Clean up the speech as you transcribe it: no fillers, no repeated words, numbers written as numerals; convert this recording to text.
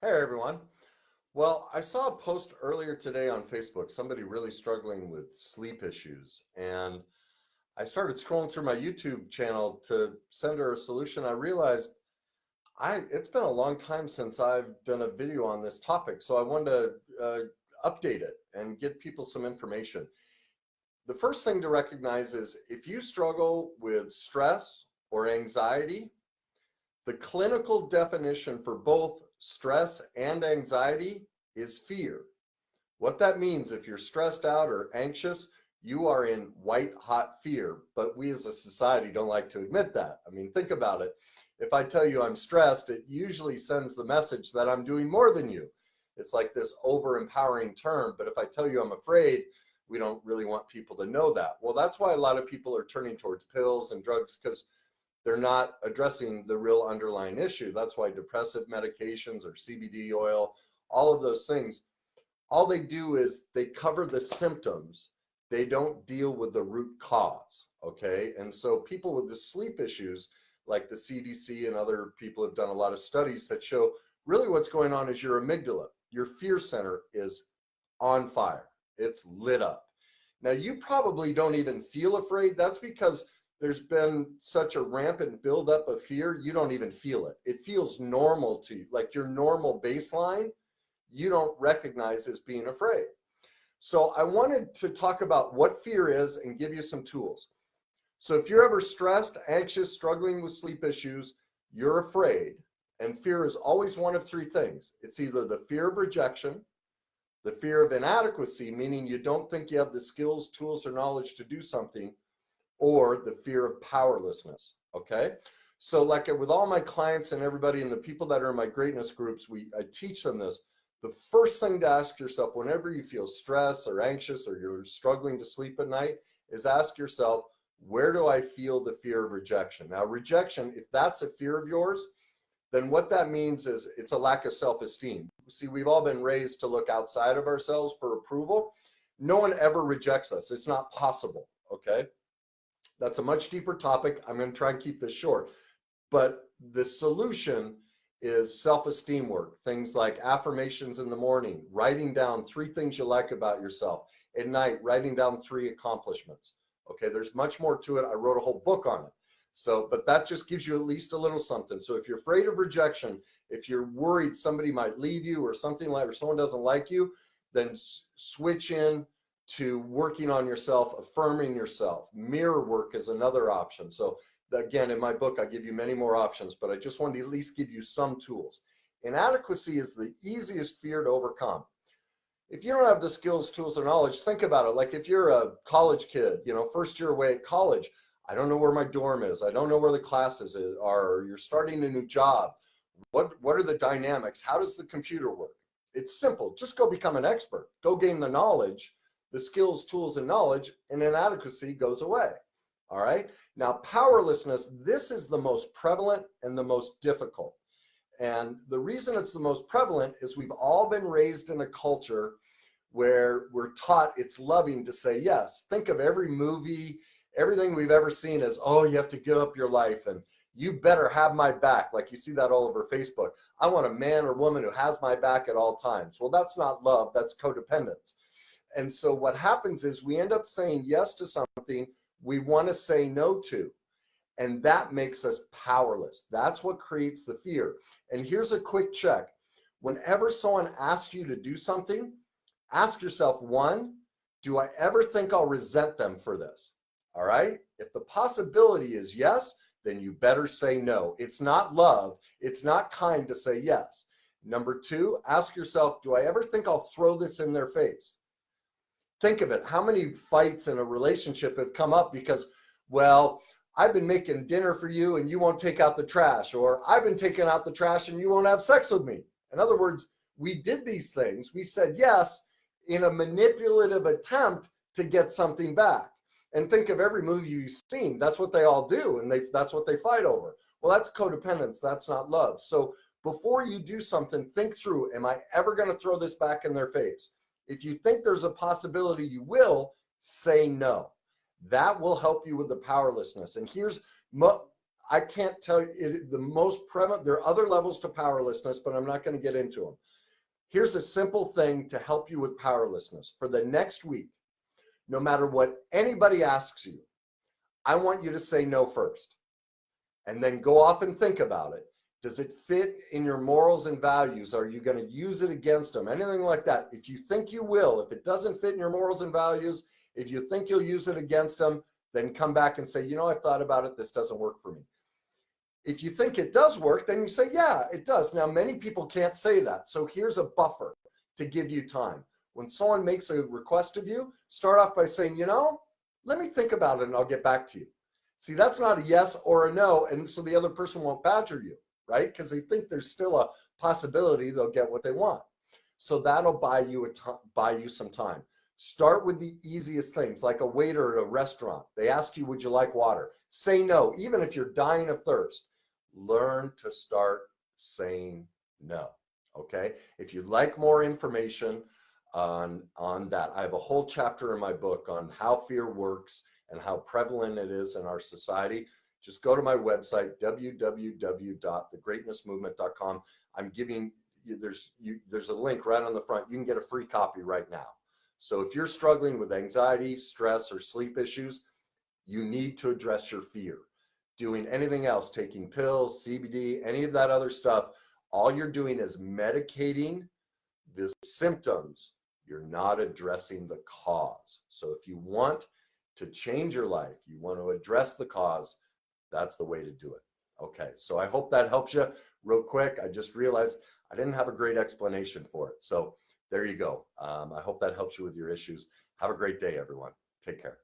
Hey everyone. Well, I saw a post earlier today on Facebook, somebody really struggling with sleep issues. And I started scrolling through my YouTube channel to send her a solution. I realized it's been a long time since I've done a video on this topic. So I wanted to update it and get people some information. The first thing to recognize is if you struggle with stress or anxiety, the clinical definition for both stress and anxiety is fear. What that means, if you're stressed out or anxious, you are in white hot fear. But we as a society don't like to admit that. I mean, think about it. If I tell you I'm stressed, it usually sends the message that I'm doing more than you. It's like this over empowering term. But if I tell you I'm afraid, we don't really want people to know that. Well, that's why a lot of people are turning towards pills and drugs, because they're not addressing the real underlying issue. That's why depressive medications or CBD oil, all of those things, all they do is they cover the symptoms. They don't deal with the root cause, okay? And so people with the sleep issues, like the CDC and other people have done a lot of studies that show really what's going on is your amygdala, your fear center is on fire. It's lit up. Now, you probably don't even feel afraid. That's because there's been such a rampant buildup of fear, you don't even feel it. It feels normal to you, like your normal baseline, you don't recognize as being afraid. So I wanted to talk about what fear is and give you some tools. So if you're ever stressed, anxious, struggling with sleep issues, you're afraid, and fear is always one of three things. It's either the fear of rejection, the fear of inadequacy, meaning you don't think you have the skills, tools, or knowledge to do something, or the fear of powerlessness, okay? So like with all my clients and everybody and the people that are in my greatness groups, I teach them this. The first thing to ask yourself whenever you feel stressed or anxious or you're struggling to sleep at night is ask yourself, where do I feel the fear of rejection? Now, rejection, if that's a fear of yours, then what that means is it's a lack of self-esteem. See, we've all been raised to look outside of ourselves for approval. No one ever rejects us. It's not possible, okay? That's a much deeper topic. I'm going to try and keep this short. But the solution is self-esteem work. Things like affirmations in the morning, writing down 3 things you like about yourself. At night, writing down 3 accomplishments. Okay, there's much more to it. I wrote a whole book on it. So, but that just gives you at least a little something. So if you're afraid of rejection, if you're worried somebody might leave you or something like, or someone doesn't like you, then switch in to working on yourself, affirming yourself. Mirror work is another option. So again, in my book, I give you many more options, but I just wanted to at least give you some tools. Inadequacy is the easiest fear to overcome. If you don't have the skills, tools, or knowledge, think about it. Like if you're a college kid, first year away at college, I don't know where my dorm is. I don't know where the classes are. Or you're starting a new job. What are the dynamics? How does the computer work? It's simple. Just go become an expert. Go gain the knowledge, the skills, tools, and knowledge, and inadequacy goes away. All right. Now, powerlessness, this is the most prevalent and the most difficult. And the reason it's the most prevalent is we've all been raised in a culture where we're taught it's loving to say yes. Think of every movie, everything we've ever seen as, oh, you have to give up your life and you better have my back. Like you see that all over Facebook. I want a man or woman who has my back at all times. Well, that's not love, that's codependence. And so what happens is we end up saying yes to something we want to say no to. And that makes us powerless. That's what creates the fear. And here's a quick check. Whenever someone asks you to do something, ask yourself, 1, do I ever think I'll resent them for this? All right? If the possibility is yes, then you better say no. It's not love. It's not kind to say yes. Number 2, ask yourself, do I ever think I'll throw this in their face? Think of it. How many fights in a relationship have come up because, well, I've been making dinner for you and you won't take out the trash, or I've been taking out the trash and you won't have sex with me. In other words, we did these things. We said yes in a manipulative attempt to get something back. And think of every movie you've seen. That's what they all do, and that's what they fight over. Well, that's codependence. That's not love. So before you do something, think through, am I ever going to throw this back in their face? If you think there's a possibility you will, say no. That will help you with the powerlessness. And I can't tell you the most prevalent. There are other levels to powerlessness, but I'm not going to get into them. Here's a simple thing to help you with powerlessness. For the next week, no matter what anybody asks you, I want you to say no first, and then go off and think about it. Does it fit in your morals and values? Are you going to use it against them? Anything like that. If you think you will, if it doesn't fit in your morals and values, if you think you'll use it against them, then come back and say, you know, I've thought about it. This doesn't work for me. If you think it does work, then you say, yeah, it does. Now, many people can't say that. So here's a buffer to give you time. When someone makes a request of you, start off by saying, you know, let me think about it and I'll get back to you. See, that's not a yes or a no. And so the other person won't badger you, right? Because they think there's still a possibility they'll get what they want. So that'll buy you some time. Start with the easiest things, like a waiter at a restaurant. They ask you, would you like water? Say no, even if you're dying of thirst. Learn to start saying no, okay? If you'd like more information on that, I have a whole chapter in my book on how fear works and how prevalent it is in our society. Just go to my website, www.thegreatnessmovement.com. I'm giving you, there's a link right on the front. You can get a free copy right now. So if you're struggling with anxiety, stress, or sleep issues, you need to address your fear. Doing anything else, taking pills, CBD, any of that other stuff, all you're doing is medicating the symptoms. You're not addressing the cause. So if you want to change your life, you want to address the cause, that's the way to do it. Okay, so I hope that helps you. Real quick, I just realized I didn't have a great explanation for it. So there you go. I hope that helps you with your issues. Have a great day, everyone. Take care.